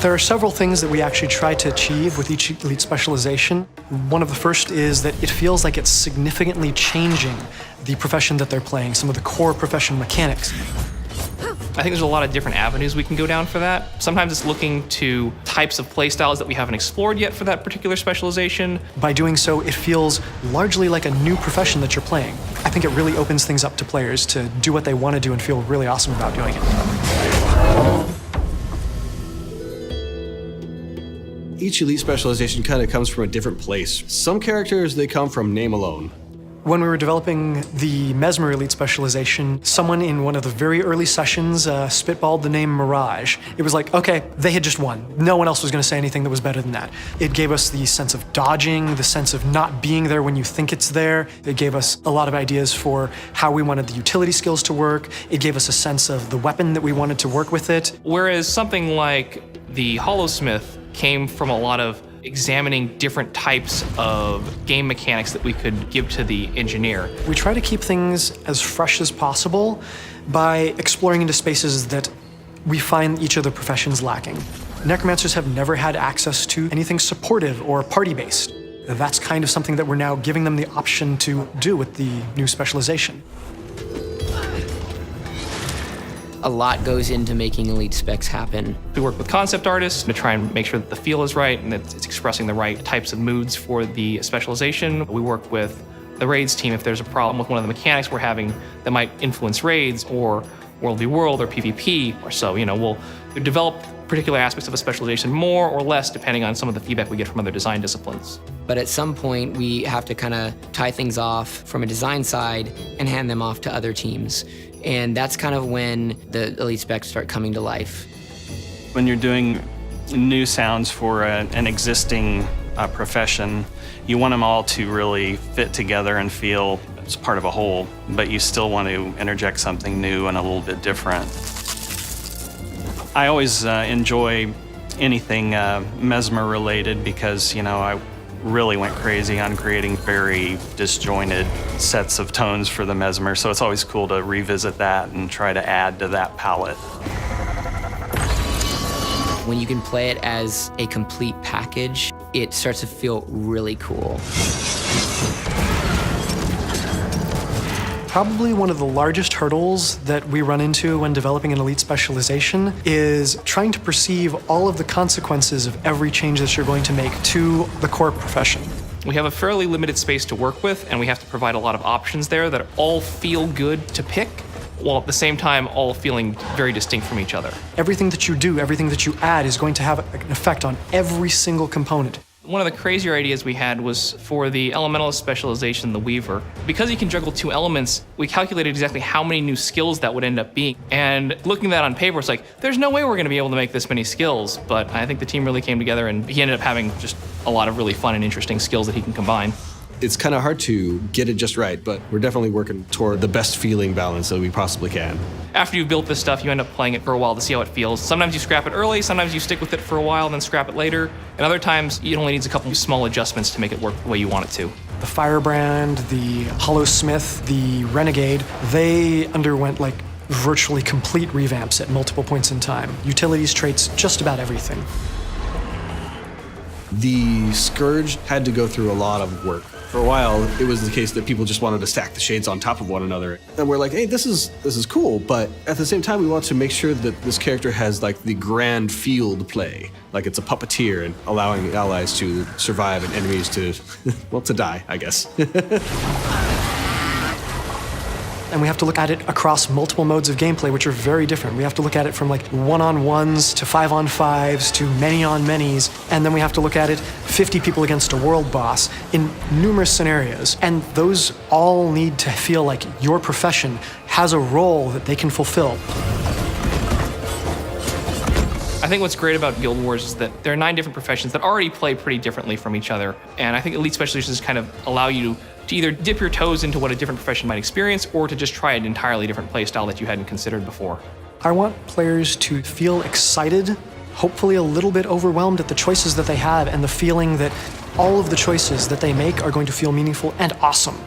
There are several things that we actually try to achieve with each elite specialization. One of the first is that it feels like it's significantly changing the profession that they're playing, some of the core profession mechanics. I think there's a lot of different avenues we can go down for that. Sometimes it's looking to types of playstyles that we haven't explored yet for that particular specialization. By doing so, it feels largely like a new profession that you're playing. I think it really opens things up to players to do what they want to do and feel really awesome about doing it. Each elite specialization kind of comes from a different place. Some characters, they come from name alone. When we were developing the Mesmer Elite Specialization, someone in one of the very early sessions spitballed the name Mirage. It was like, okay, they had just won. No one else was going to say anything that was better than that. It gave us the sense of dodging, the sense of not being there when you think it's there. It gave us a lot of ideas for how we wanted the utility skills to work. It gave us a sense of the weapon that we wanted to work with it. Whereas something like the Hollowsmith came from a lot of examining different types of game mechanics that we could give to the engineer. We try to keep things as fresh as possible by exploring into spaces that we find each of the professions lacking. Necromancers have never had access to anything supportive or party-based. That's kind of something that we're now giving them the option to do with the new specialization. A lot goes into making elite specs happen. We work with concept artists to try and make sure that the feel is right and that it's expressing the right types of moods for the specialization. We work with the raids team if there's a problem with one of the mechanics we're having that might influence raids or World v World or PvP or so. We'll develop particular aspects of a specialization more or less depending on some of the feedback we get from other design disciplines. But at some point, we have to kind of tie things off from a design side and hand them off to other teams. And that's kind of when the elite specs start coming to life. When you're doing new sounds for an existing profession, you want them all to really fit together and feel as part of a whole, but you still want to interject something new and a little bit different. I always enjoy anything Mesmer related because, I really went crazy on creating very disjointed sets of tones for the Mesmer, so it's always cool to revisit that and try to add to that palette. When you can play it as a complete package, it starts to feel really cool. Probably one of the largest hurdles that we run into when developing an elite specialization is trying to perceive all of the consequences of every change that you're going to make to the core profession. We have a fairly limited space to work with, and we have to provide a lot of options there that all feel good to pick, while at the same time all feeling very distinct from each other. Everything that you do, everything that you add is going to have an effect on every single component. One of the crazier ideas we had was for the elementalist specialization, the Weaver. Because you can juggle two elements, we calculated exactly how many new skills that would end up being. And looking at that on paper, it's like, there's no way we're gonna be able to make this many skills, but I think the team really came together and he ended up having just a lot of really fun and interesting skills that he can combine. It's kind of hard to get it just right, but we're definitely working toward the best feeling balance that we possibly can. After you've built this stuff, you end up playing it for a while to see how it feels. Sometimes you scrap it early, sometimes you stick with it for a while and then scrap it later, and other times it only needs a couple of small adjustments to make it work the way you want it to. The Firebrand, the Hollowsmith, the Renegade, they underwent like virtually complete revamps at multiple points in time. Utilities, traits, just about everything. The Scourge had to go through a lot of work. For a while, it was the case that people just wanted to stack the shades on top of one another. And we're like, hey, this is cool, but at the same time, we want to make sure that this character has like the grand field play. Like it's a puppeteer and allowing allies to survive and enemies to, well, to die, I guess. And we have to look at it across multiple modes of gameplay, which are very different. We have to look at it from like 1-on-1s to 5-on-5s to many-on-manys, and then we have to look at it 50 people against a world boss in numerous scenarios. And those all need to feel like your profession has a role that they can fulfill. I think what's great about Guild Wars is that there are 9 different professions that already play pretty differently from each other. And I think Elite Specializations kind of allow you to either dip your toes into what a different profession might experience or to just try an entirely different play style that you hadn't considered before. I want players to feel excited, hopefully a little bit overwhelmed at the choices that they have and the feeling that all of the choices that they make are going to feel meaningful and awesome.